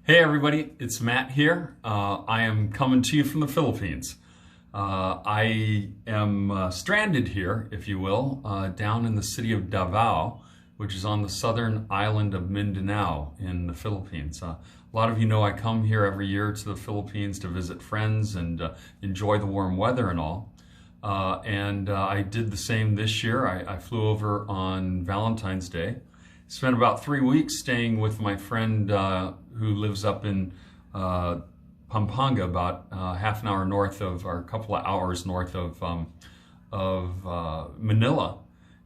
Hey everybody, it's Matt here. I am coming to you from the Philippines. I am stranded here, if you will, down in the city of Davao, which is on the southern island of Mindanao in the Philippines. A lot of you know I come here every year to the Philippines to visit friends and enjoy the warm weather and all. I did the same this year. I flew over on Valentine's Day. Spent about 3 weeks staying with my friend who lives up in Pampanga, about half an hour north of, or a couple of hours north of Manila.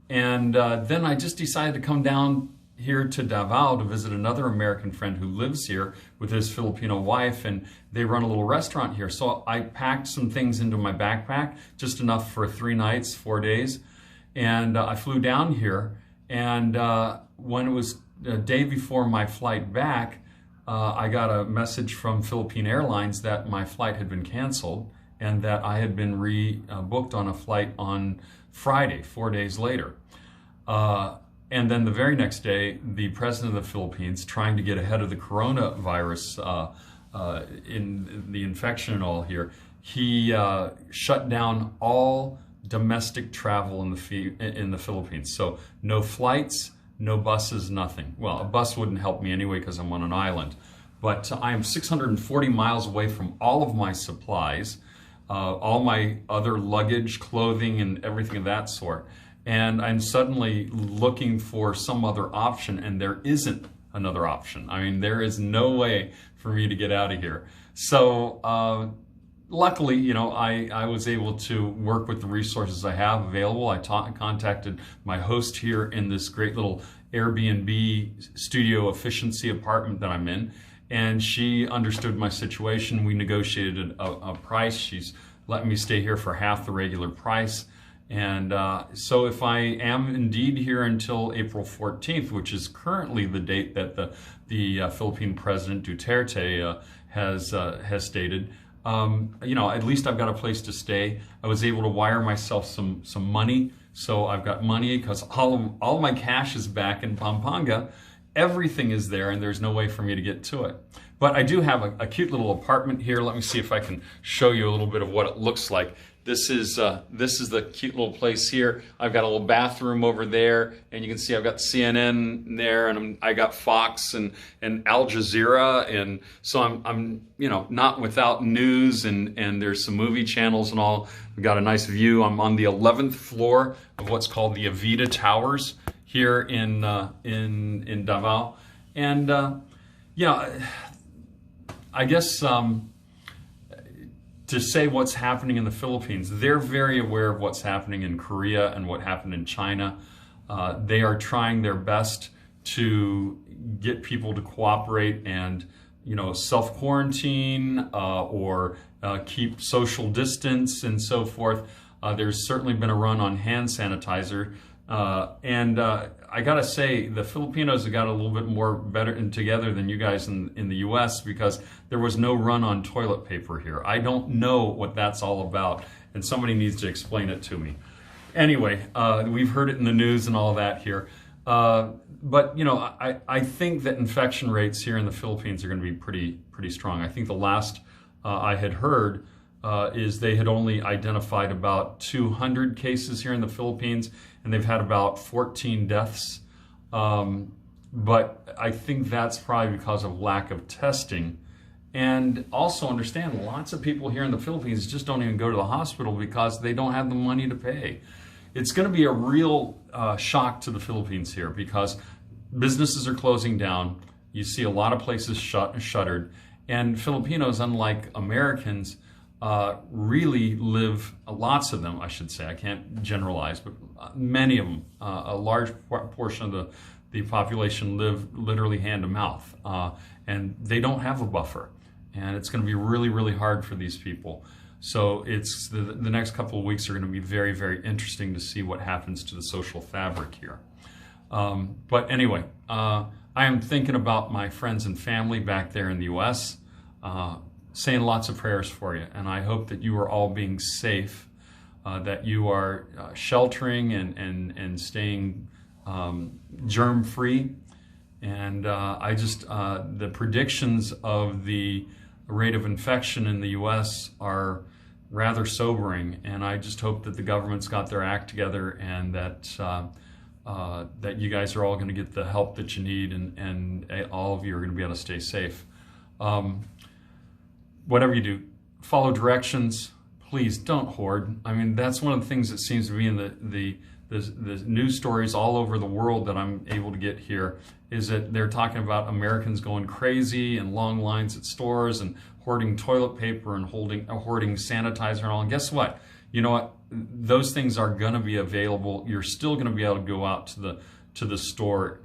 And then I just decided to come down here to Davao to visit another American friend who lives here with his Filipino wife, and they run a little restaurant here. So I packed some things into my backpack, just enough for 3 nights, 4 days, and I flew down here. And when it was the day before my flight back, I got a message from Philippine Airlines that my flight had been canceled and that I had been rebooked on a flight on Friday, 4 days later. And then the very next day, the president of the Philippines, trying to get ahead of the coronavirus in the infection and all here, he shut down all domestic travel in the Philippines. So no flights, no buses, nothing. Well, a bus wouldn't help me anyway because I'm on an island. But I am 640 miles away from all of my supplies, all my other luggage, clothing, and everything of that sort. And I'm suddenly looking for some other option, and there isn't another option. I mean, there is no way for me to get out of here. So luckily, you know, I was able to work with the resources I have available. I contacted my host here in this great little Airbnb studio efficiency apartment that I'm in, and she understood my situation. We negotiated a price. She's let me stay here for half the regular price. And so if I am indeed here until April 14th, which is currently the date that the Philippine President Duterte has stated, you know, at least I've got a place to stay. I was able to wire myself some money, so I've got money because all my cash is back in Pampanga. Everything is there, and there's no way for me to get to it. But I do have a cute little apartment here. Let me see if I can show you a little bit of what it looks like. This is the cute little place here. I've got a little bathroom over there, and you can see I've got CNN there, and I got Fox and Al Jazeera, and so I'm you know, not without news, and there's some movie channels and all. We've got a nice view. I'm on the 11th floor of what's called the Avida Towers here in Davao, and yeah, I guess. To say what's happening in the Philippines, they're very aware of what's happening in Korea and what happened in China. They are trying their best to get people to cooperate and, you know, self-quarantine or keep social distance and so forth. There's certainly been a run on hand sanitizer. I gotta say, the Filipinos have got a little bit more better together than you guys in the US, because there was no run on toilet paper here. I don't know what that's all about, and somebody needs to explain it to me. Anyway, we've heard it in the news and all that here. But you know, I think that infection rates here in the Philippines are going to be pretty strong. I think the last I had heard is they had only identified about 200 cases here in the Philippines, and they've had about 14 deaths. But I think that's probably because of lack of testing. And also understand, lots of people here in the Philippines just don't even go to the hospital because they don't have the money to pay. It's going to be a real shock to the Philippines here, because businesses are closing down. You see a lot of places shuttered. And Filipinos, unlike Americans, really live, lots of them, I should say, I can't generalize, but many of them, a large portion of the population live literally hand to mouth, and they don't have a buffer, and it's going to be really hard for these people. So it's the next couple of weeks are going to be very interesting to see what happens to the social fabric here. But anyway, I am thinking about my friends and family back there in the US, saying lots of prayers for you, and I hope that you are all being safe, that you are sheltering and staying germ-free, And the predictions of the rate of infection in the U.S. are rather sobering, and I just hope that the government's got their act together, and that that you guys are all going to get the help that you need, and all of you are going to be able to stay safe. Whatever you do, follow directions. Please don't hoard. I mean, that's one of the things that seems to be in the news stories all over the world that I'm able to get here, is that they're talking about Americans going crazy and long lines at stores and hoarding toilet paper and hoarding sanitizer and all. And guess what? You know what? Those things are going to be available. You're still going to be able to go out to the store.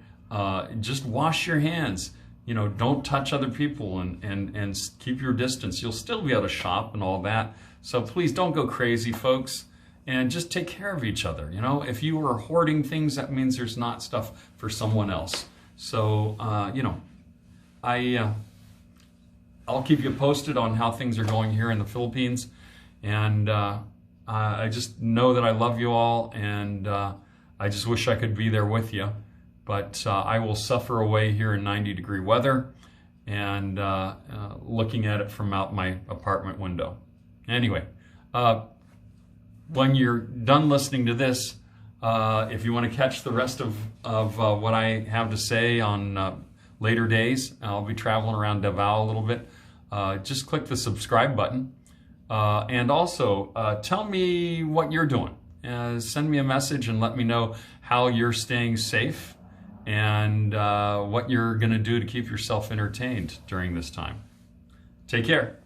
Just wash your hands. You know, don't touch other people, and keep your distance. You'll still be able to shop and all that. So please don't go crazy, folks, and just take care of each other. You know, if you are hoarding things, that means there's not stuff for someone else. So, you know, I'll keep you posted on how things are going here in the Philippines. And I just know that I love you all, and I just wish I could be there with you. But I will suffer away here in 90-degree weather, and looking at it from out my apartment window. Anyway, when you're done listening to this, if you want to catch the rest of what I have to say on later days, I'll be traveling around Davao a little bit. Just click the subscribe button. And also, tell me what you're doing. Send me a message and let me know how you're staying safe, and what you're going to do to keep yourself entertained during this time. Take care.